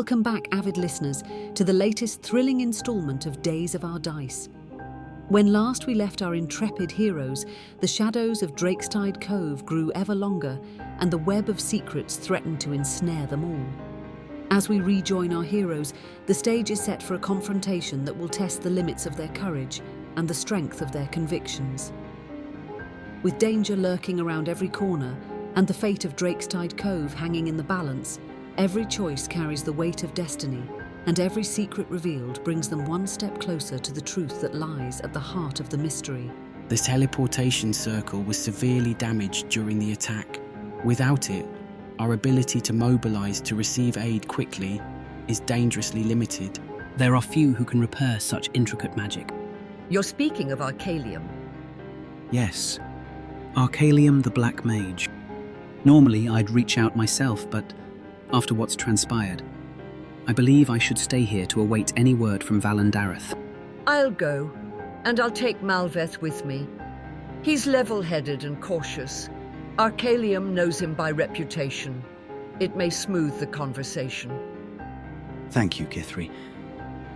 Welcome back, avid listeners, to the latest thrilling installment of Days of Our Dice. When last we left our intrepid heroes, the shadows of Drakestide Cove grew ever longer, and the web of secrets threatened to ensnare them all. As we rejoin our heroes, the stage is set for a confrontation that will test the limits of their courage and the strength of their convictions. With danger lurking around every corner, and the fate of Drakestide Cove hanging in the balance, every choice carries the weight of destiny, and every secret revealed brings them one step closer to the truth that lies at the heart of the mystery. The teleportation circle was severely damaged during the attack. Without it, our ability to mobilize to receive aid quickly is dangerously limited. There are few who can repair such intricate magic. You're speaking of Arcalium. Yes, Arcalium the Black Mage. Normally I'd reach out myself, but after what's transpired, I believe I should stay here to await any word from Valendareth. I'll go, and I'll take Malveth with me. He's level-headed and cautious. Arcalium knows him by reputation. It may smooth the conversation. Thank you, Kithri.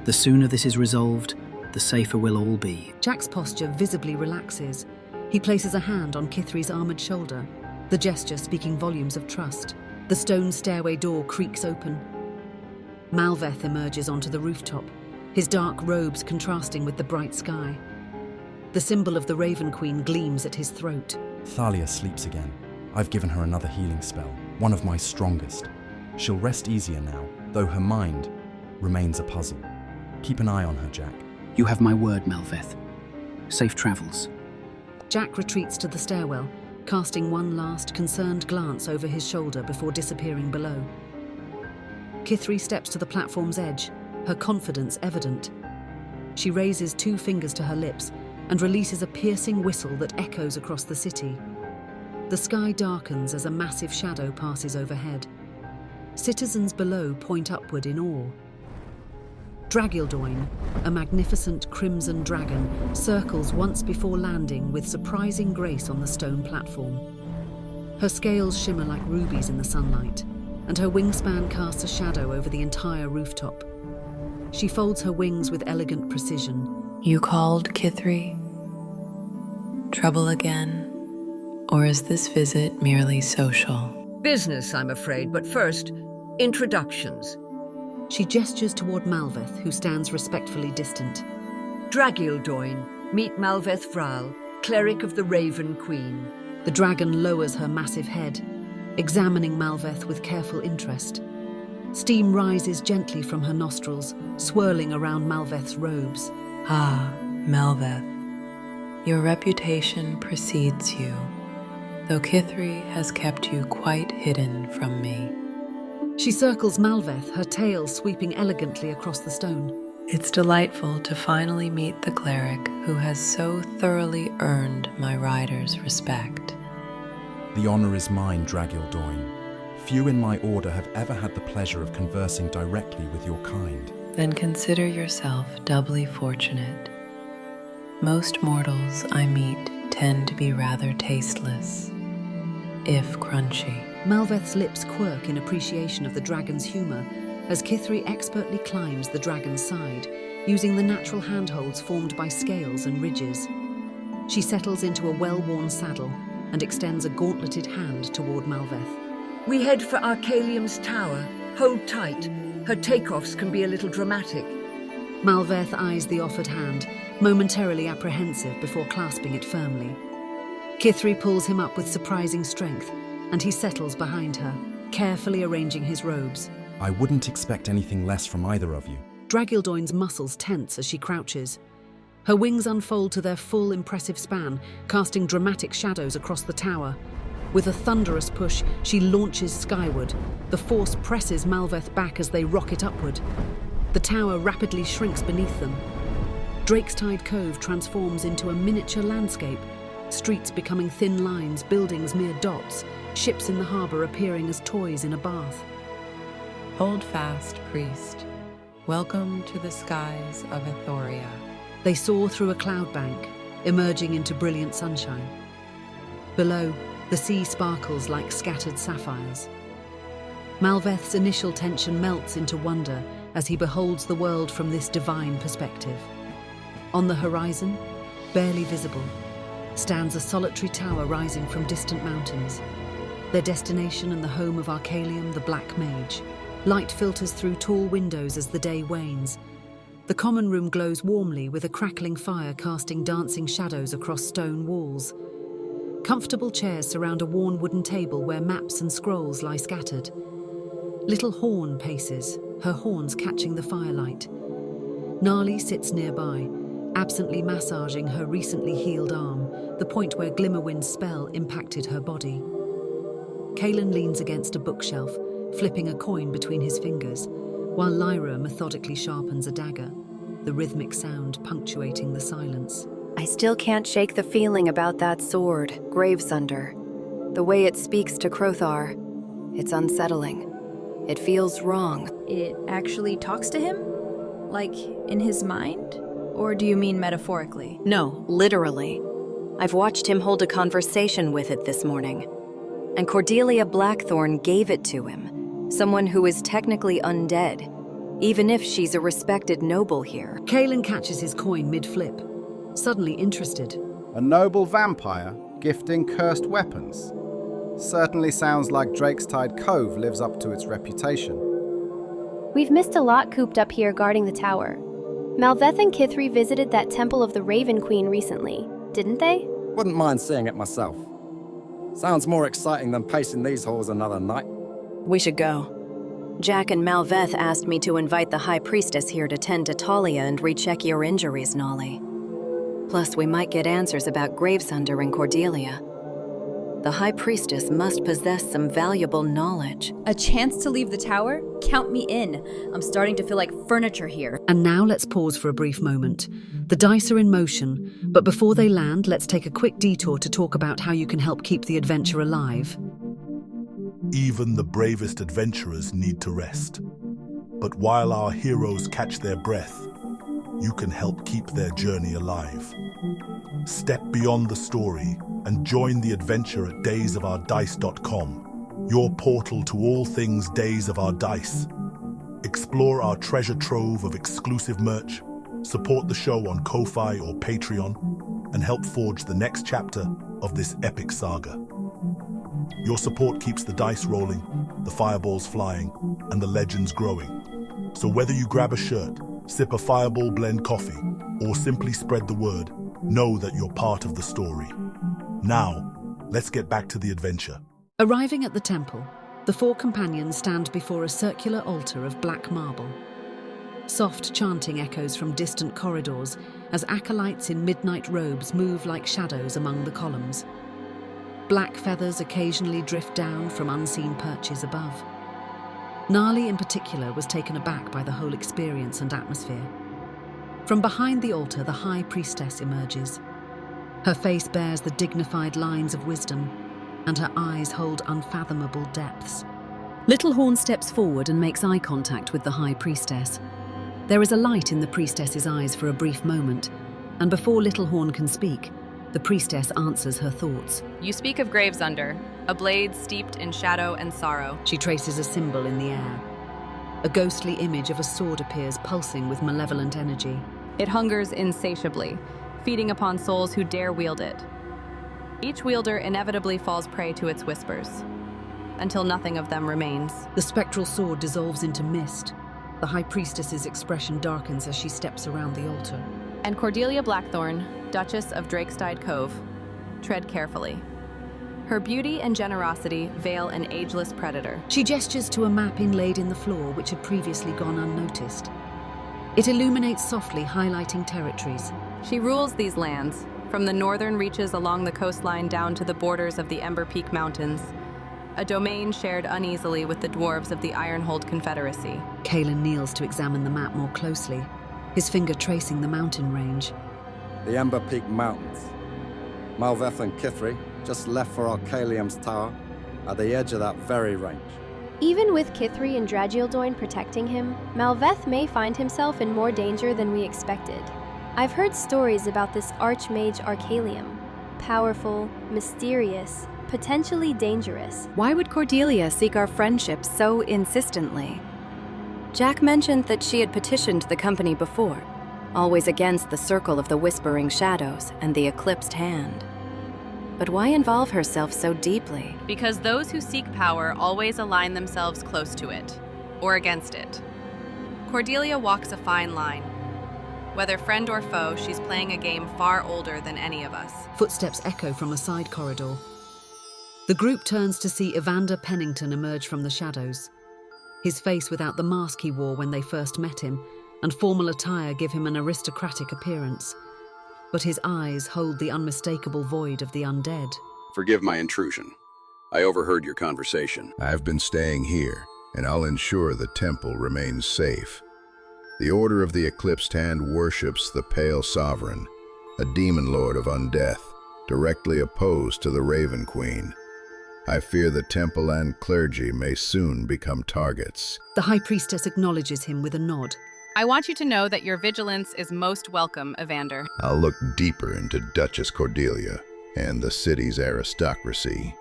The sooner this is resolved, the safer we'll all be. Jack's posture visibly relaxes. He places a hand on Kithri's armoured shoulder, the gesture speaking volumes of trust. The stone stairway door creaks open. Malveth emerges onto the rooftop, his dark robes contrasting with the bright sky. The symbol of the Raven Queen gleams at his throat. Thalia sleeps again. I've given her another healing spell, one of my strongest. She'll rest easier now, though her mind remains a puzzle. Keep an eye on her, Jack. You have my word, Malveth. Safe travels. Jack retreats to the stairwell, casting one last concerned glance over his shoulder before disappearing below. Kithri steps to the platform's edge, her confidence evident. She raises 2 fingers to her lips and releases a piercing whistle that echoes across the city. The sky darkens as a massive shadow passes overhead. Citizens below point upward in awe. Dragildoin, a magnificent crimson dragon, circles once before landing with surprising grace on the stone platform. Her scales shimmer like rubies in the sunlight, and her wingspan casts a shadow over the entire rooftop. She folds her wings with elegant precision. You called, Kithri? Trouble again? Or is this visit merely social? Business, I'm afraid, but first, introductions. She gestures toward Malveth, who stands respectfully distant. Dragildoin, meet Malveth Vral, cleric of the Raven Queen. The dragon lowers her massive head, examining Malveth with careful interest. Steam rises gently from her nostrils, swirling around Malveth's robes. Ah, Malveth. Your reputation precedes you, though Kithri has kept you quite hidden from me. She circles Malveth, her tail sweeping elegantly across the stone. It's delightful to finally meet the cleric who has so thoroughly earned my rider's respect. The honor is mine, Dragildoin. Few in my order have ever had the pleasure of conversing directly with your kind. Then consider yourself doubly fortunate. Most mortals I meet tend to be rather tasteless, if crunchy. Malveth's lips quirk in appreciation of the dragon's humor as Kithri expertly climbs the dragon's side, using the natural handholds formed by scales and ridges. She settles into a well-worn saddle and extends a gauntleted hand toward Malveth. We head for Arcalium's tower. Hold tight. Her takeoffs can be a little dramatic. Malveth eyes the offered hand, momentarily apprehensive before clasping it firmly. Kithri pulls him up with surprising strength, and he settles behind her, carefully arranging his robes. I wouldn't expect anything less from either of you. Dragildoin's muscles tense as she crouches. Her wings unfold to their full, impressive span, casting dramatic shadows across the tower. With a thunderous push, she launches skyward. The force presses Malveth back as they rocket upward. The tower rapidly shrinks beneath them. Drakestide Cove transforms into a miniature landscape, streets becoming thin lines, buildings mere dots, ships in the harbour appearing as toys in a bath. Hold fast, priest. Welcome to the skies of Ethoria. They soar through a cloud bank, emerging into brilliant sunshine. Below, the sea sparkles like scattered sapphires. Malveth's initial tension melts into wonder as he beholds the world from this divine perspective. On the horizon, barely visible, stands a solitary tower rising from distant mountains, their destination and the home of Arcalium the Black Mage. Light filters through tall windows as the day wanes. The common room glows warmly with a crackling fire casting dancing shadows across stone walls. Comfortable chairs surround a worn wooden table where maps and scrolls lie scattered. Little Horn paces, her horns catching the firelight. Gnarly sits nearby, absently massaging her recently healed arm, the point where Glimmerwind's spell impacted her body. Kaelin leans against a bookshelf, flipping a coin between his fingers, while Lyra methodically sharpens a dagger, the rhythmic sound punctuating the silence. I still can't shake the feeling about that sword, Gravesunder. The way it speaks to Crothar, it's unsettling. It feels wrong. It actually talks to him? Like, in his mind? Or do you mean metaphorically? No, literally. I've watched him hold a conversation with it this morning. And Cordelia Blackthorn gave it to him, someone who is technically undead, even if she's a respected noble here. Kaelin catches his coin mid-flip, suddenly interested. A noble vampire gifting cursed weapons. Certainly sounds like Drakestide Cove lives up to its reputation. We've missed a lot cooped up here guarding the tower. Malveth and Kithri visited that temple of the Raven Queen recently, didn't they? Wouldn't mind seeing it myself. Sounds more exciting than pacing these halls another night. We should go. Jack and Malveth asked me to invite the High Priestess here to tend to Talia and recheck your injuries, Nolly. Plus, we might get answers about Gravesunder and Cordelia. The High Priestess must possess some valuable knowledge. A chance to leave the tower? Count me in. I'm starting to feel like furniture here. And now let's pause for a brief moment. The dice are in motion, but before they land, let's take a quick detour to talk about how you can help keep the adventure alive. Even the bravest adventurers need to rest. But while our heroes catch their breath, you can help keep their journey alive. Step beyond the story and join the adventure at daysofourdice.com, your portal to all things Days of Our Dice. Explore our treasure trove of exclusive merch, support the show on Ko-Fi or Patreon, and help forge the next chapter of this epic saga. Your support keeps the dice rolling, the fireballs flying, and the legends growing. So whether you grab a shirt, sip a Fireball blend coffee, or simply spread the word, know that you're part of the story. Now, let's get back to the adventure. Arriving at the temple, the four companions stand before a circular altar of black marble. Soft chanting echoes from distant corridors as acolytes in midnight robes move like shadows among the columns. Black feathers occasionally drift down from unseen perches above. Gnarly in particular was taken aback by the whole experience and atmosphere. From behind the altar, the High Priestess emerges. Her face bears the dignified lines of wisdom, and her eyes hold unfathomable depths. Little Horn steps forward and makes eye contact with the High Priestess. There is a light in the priestess's eyes for a brief moment, and before Little Horn can speak, the priestess answers her thoughts. You speak of Gravesunder, a blade steeped in shadow and sorrow. She traces a symbol in the air. A ghostly image of a sword appears, pulsing with malevolent energy. It hungers insatiably, feeding upon souls who dare wield it. Each wielder inevitably falls prey to its whispers, until nothing of them remains. The spectral sword dissolves into mist. The High Priestess's expression darkens as she steps around the altar. And Cordelia Blackthorn, Duchess of Drakestide Cove, tread carefully. Her beauty and generosity veil an ageless predator. She gestures to a map inlaid in the floor which had previously gone unnoticed. It illuminates softly, highlighting territories. She rules these lands, from the northern reaches along the coastline down to the borders of the Ember Peak Mountains, a domain shared uneasily with the dwarves of the Ironhold Confederacy. Kaelin kneels to examine the map more closely, his finger tracing the mountain range. The Ember Peak Mountains. Malveth and Kithri, just left for Arcalium's tower, at the edge of that very range. Even with Kithri and Dragildoin protecting him, Malveth may find himself in more danger than we expected. I've heard stories about this archmage Arcalium. Powerful, mysterious, potentially dangerous. Why would Cordelia seek our friendship so insistently? Jack mentioned that she had petitioned the company before, always against the circle of the Whispering Shadows and the Eclipsed Hand. But why involve herself so deeply? Because those who seek power always align themselves close to it, or against it. Cordelia walks a fine line. Whether friend or foe, she's playing a game far older than any of us. Footsteps echo from a side corridor. The group turns to see Evander Pennington emerge from the shadows. His face without the mask he wore when they first met him, and formal attire give him an aristocratic appearance. But his eyes hold the unmistakable void of the undead. Forgive my intrusion. I overheard your conversation. I've been staying here, and I'll ensure the temple remains safe. The Order of the Eclipsed Hand worships the Pale Sovereign, a demon lord of undeath, directly opposed to the Raven Queen. I fear the temple and clergy may soon become targets. The High Priestess acknowledges him with a nod. I want you to know that your vigilance is most welcome, Evander. I'll look deeper into Duchess Cordelia and the city's aristocracy.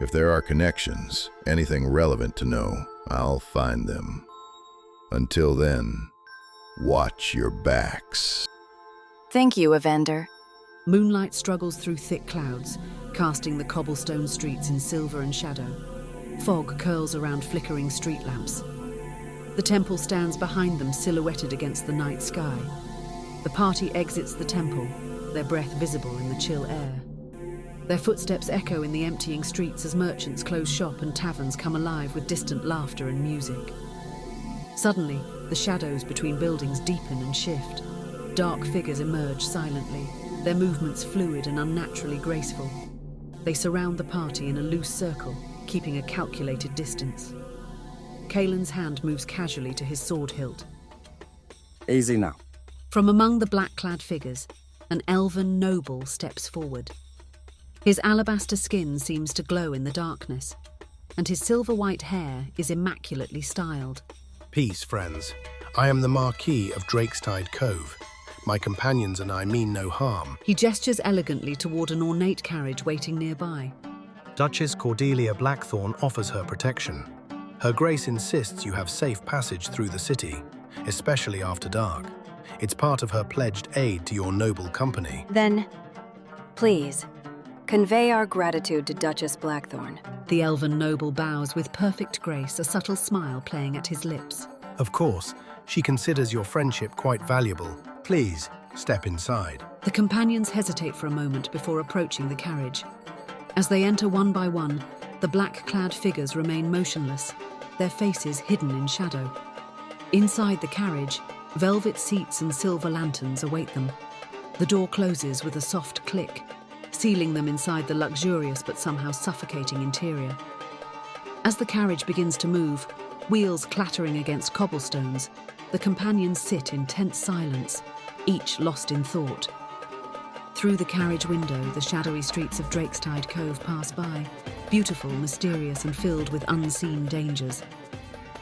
If there are connections, anything relevant to know, I'll find them. Until then, watch your backs. Thank you, Evander. Moonlight struggles through thick clouds, casting the cobblestone streets in silver and shadow. Fog curls around flickering street lamps. The temple stands behind them, silhouetted against the night sky. The party exits the temple, their breath visible in the chill air. Their footsteps echo in the emptying streets as merchants close shop and taverns come alive with distant laughter and music. Suddenly, the shadows between buildings deepen and shift. Dark figures emerge silently, their movements fluid and unnaturally graceful. They surround the party in a loose circle, keeping a calculated distance. Kaelin's hand moves casually to his sword hilt. Easy now. From among the black-clad figures, an elven noble steps forward. His alabaster skin seems to glow in the darkness, and his silver-white hair is immaculately styled. Peace, friends. I am the Marquis of Drakestide Cove. My companions and I mean no harm. He gestures elegantly toward an ornate carriage waiting nearby. Duchess Cordelia Blackthorn offers her protection. Her grace insists you have safe passage through the city, especially after dark. It's part of her pledged aid to your noble company. Then, please, convey our gratitude to Duchess Blackthorn. The elven noble bows with perfect grace, a subtle smile playing at his lips. Of course, she considers your friendship quite valuable. Please, step inside. The companions hesitate for a moment before approaching the carriage. As they enter one by one, the black-clad figures remain motionless, their faces hidden in shadow. Inside the carriage, velvet seats and silver lanterns await them. The door closes with a soft click, sealing them inside the luxurious but somehow suffocating interior. As the carriage begins to move, wheels clattering against cobblestones, the companions sit in tense silence, each lost in thought. Through the carriage window, the shadowy streets of Drakestide Cove pass by, beautiful, mysterious, and filled with unseen dangers.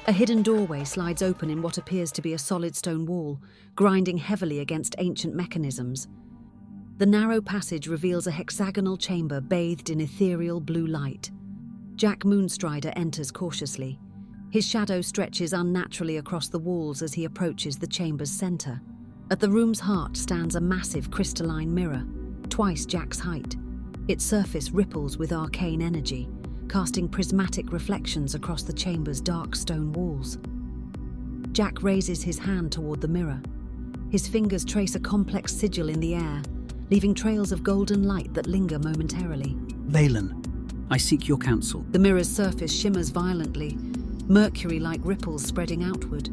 A hidden doorway slides open in what appears to be a solid stone wall, grinding heavily against ancient mechanisms. The narrow passage reveals a hexagonal chamber bathed in ethereal blue light. Jack Moonstrider enters cautiously. His shadow stretches unnaturally across the walls as he approaches the chamber's center. At the room's heart stands a massive crystalline mirror, twice Jack's height. Its surface ripples with arcane energy, casting prismatic reflections across the chamber's dark stone walls. Jack raises his hand toward the mirror. His fingers trace a complex sigil in the air, leaving trails of golden light that linger momentarily. Valen, I seek your counsel. The mirror's surface shimmers violently, mercury-like ripples spreading outward.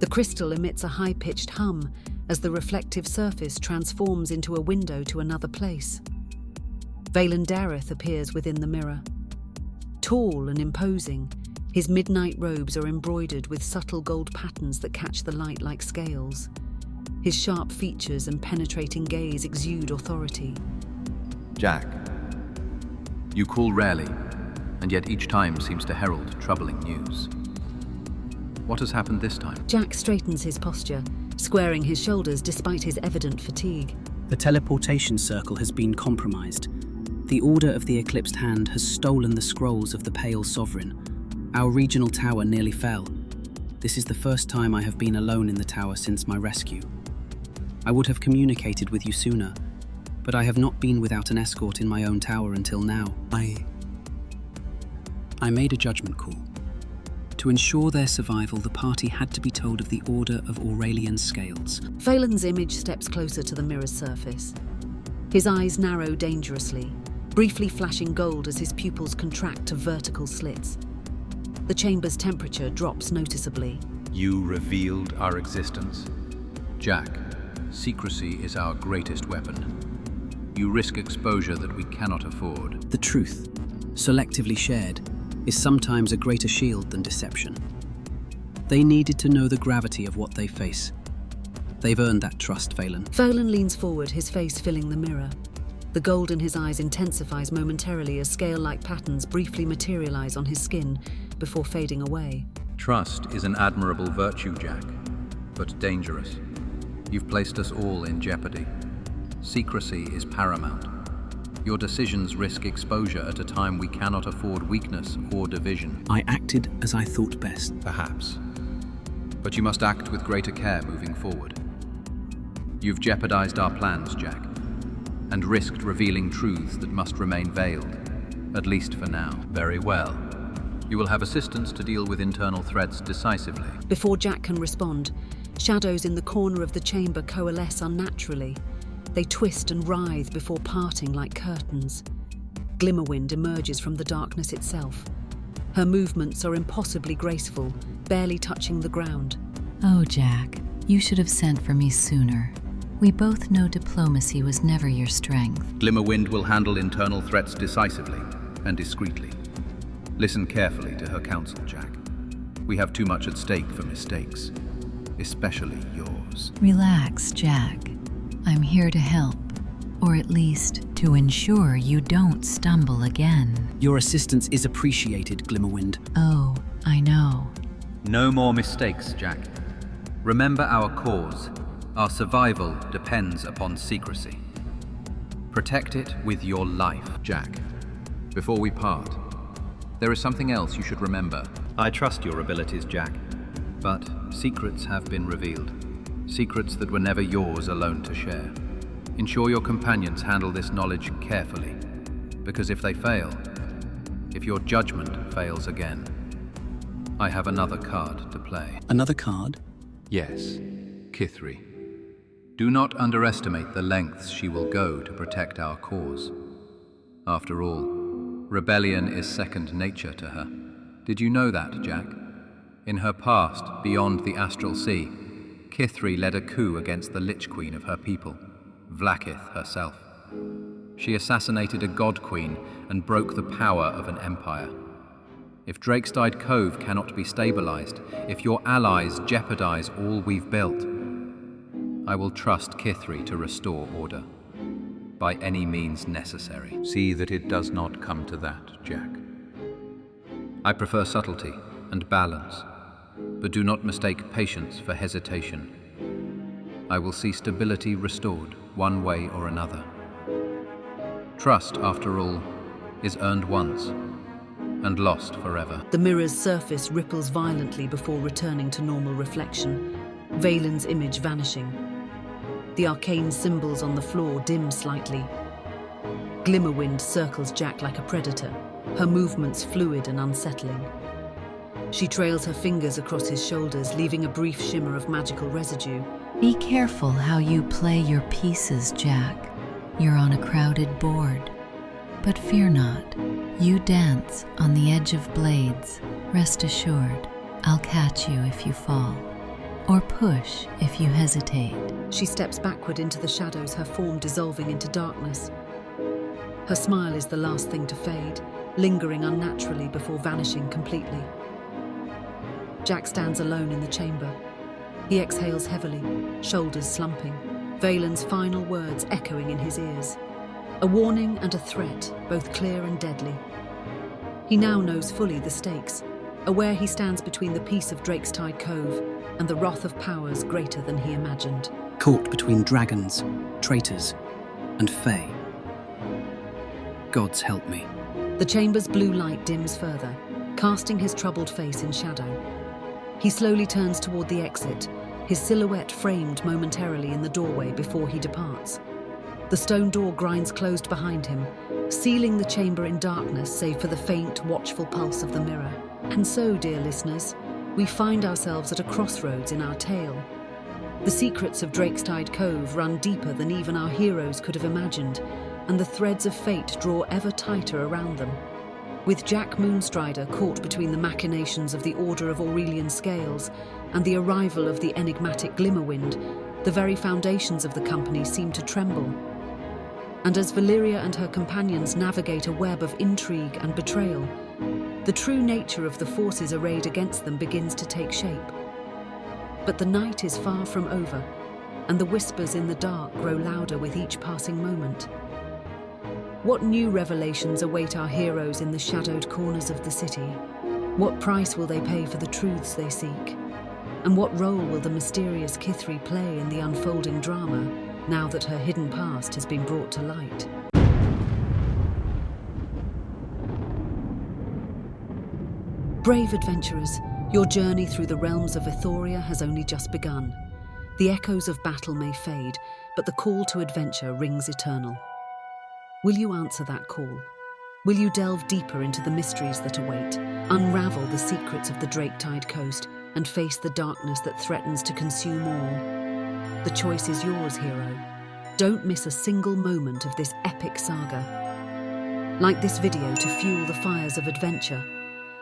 The crystal emits a high-pitched hum as the reflective surface transforms into a window to another place. Valen Dareth appears within the mirror. Tall and imposing, his midnight robes are embroidered with subtle gold patterns that catch the light like scales. His sharp features and penetrating gaze exude authority. Jack, you call rarely, and yet each time seems to herald troubling news. What has happened this time? Jack straightens his posture, squaring his shoulders despite his evident fatigue. The teleportation circle has been compromised. The Order of the Eclipsed Hand has stolen the scrolls of the Pale Sovereign. Our regional tower nearly fell. This is the first time I have been alone in the tower since my rescue. I would have communicated with you sooner, but I have not been without an escort in my own tower until now. I made a judgment call. To ensure their survival, the party had to be told of the Order of Aurelian Scales. Phelan's image steps closer to the mirror's surface. His eyes narrow dangerously, briefly flashing gold as his pupils contract to vertical slits. The chamber's temperature drops noticeably. You revealed our existence. Jack, secrecy is our greatest weapon. You risk exposure that we cannot afford. The truth, selectively shared, is sometimes a greater shield than deception. They needed to know the gravity of what they face. They've earned that trust, Phelan. Phelan leans forward, his face filling the mirror. The gold in his eyes intensifies momentarily as scale-like patterns briefly materialize on his skin before fading away. Trust is an admirable virtue, Jack, but dangerous. You've placed us all in jeopardy. Secrecy is paramount. Your decisions risk exposure at a time we cannot afford weakness or division. I acted as I thought best. Perhaps. But you must act with greater care moving forward. You've jeopardized our plans, Jack, and risked revealing truths that must remain veiled, at least for now. Very well. You will have assistance to deal with internal threats decisively. Before Jack can respond, shadows in the corner of the chamber coalesce unnaturally. They twist and writhe before parting like curtains. Glimmerwind emerges from the darkness itself. Her movements are impossibly graceful, barely touching the ground. Oh, Jack, you should have sent for me sooner. We both know diplomacy was never your strength. Glimmerwind will handle internal threats decisively and discreetly. Listen carefully to her counsel, Jack. We have too much at stake for mistakes, especially yours. Relax, Jack. I'm here to help, or at least to ensure you don't stumble again. Your assistance is appreciated, Glimmerwind. Oh, I know. No more mistakes, Jack. Remember our cause. Our survival depends upon secrecy. Protect it with your life, Jack. Before we part, there is something else you should remember. I trust your abilities, Jack, but secrets have been revealed. Secrets that were never yours alone to share. Ensure your companions handle this knowledge carefully, because if they fail, if your judgment fails again, I have another card to play. Another card? Yes, Kithri. Do not underestimate the lengths she will go to protect our cause. After all, rebellion is second nature to her. Did you know that, Jack? In her past, beyond the Astral Sea, Kithri led a coup against the Lich Queen of her people, Vlakith herself. She assassinated a god queen and broke the power of an empire. If Drakestide Cove cannot be stabilized, if your allies jeopardize all we've built, I will trust Kithri to restore order, by any means necessary. See that it does not come to that, Jack. I prefer subtlety and balance, but do not mistake patience for hesitation. I will see stability restored, one way or another. Trust, after all, is earned once and lost forever. The mirror's surface ripples violently before returning to normal reflection, Valen's image vanishing. The arcane symbols on the floor dim slightly. Glimmerwind circles Jack like a predator, her movements fluid and unsettling. She trails her fingers across his shoulders, leaving a brief shimmer of magical residue. Be careful how you play your pieces, Jack. You're on a crowded board. But fear not. You dance on the edge of blades. Rest assured, I'll catch you if you fall. Or push if you hesitate. She steps backward into the shadows, her form dissolving into darkness. Her smile is the last thing to fade, lingering unnaturally before vanishing completely. Jack stands alone in the chamber. He exhales heavily, shoulders slumping, Valen's final words echoing in his ears. A warning and a threat, both clear and deadly. He now knows fully the stakes, aware he stands between the peace of Drakestide Cove and the wrath of powers greater than he imagined. Caught between dragons, traitors, and fae. Gods help me. The chamber's blue light dims further, casting his troubled face in shadow. He slowly turns toward the exit, his silhouette framed momentarily in the doorway before he departs. The stone door grinds closed behind him, sealing the chamber in darkness save for the faint, watchful pulse of the mirror. And so, dear listeners, we find ourselves at a crossroads in our tale. The secrets of Drakestide Cove run deeper than even our heroes could have imagined, and the threads of fate draw ever tighter around them. With Jack Moonstrider caught between the machinations of the Order of Aurelian Scales and the arrival of the enigmatic Glimmerwind, the very foundations of the company seem to tremble. And as Valyria and her companions navigate a web of intrigue and betrayal, the true nature of the forces arrayed against them begins to take shape. But the night is far from over, and the whispers in the dark grow louder with each passing moment. What new revelations await our heroes in the shadowed corners of the city? What price will they pay for the truths they seek? And what role will the mysterious Kithri play in the unfolding drama, now that her hidden past has been brought to light? Brave adventurers, your journey through the realms of Valyria has only just begun. The echoes of battle may fade, but the call to adventure rings eternal. Will you answer that call? Will you delve deeper into the mysteries that await, unravel the secrets of the Drakestide Coast, and face the darkness that threatens to consume all? The choice is yours, hero. Don't miss a single moment of this epic saga. Like this video to fuel the fires of adventure,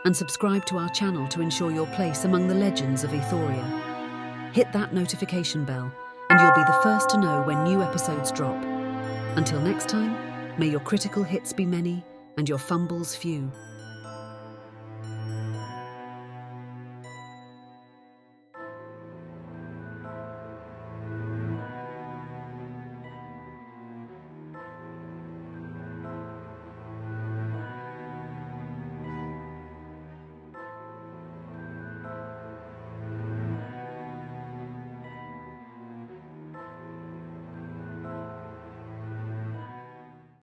and subscribe to our channel to ensure your place among the legends of Valyria. Hit that notification bell, and you'll be the first to know when new episodes drop. Until next time, may your critical hits be many and your fumbles few.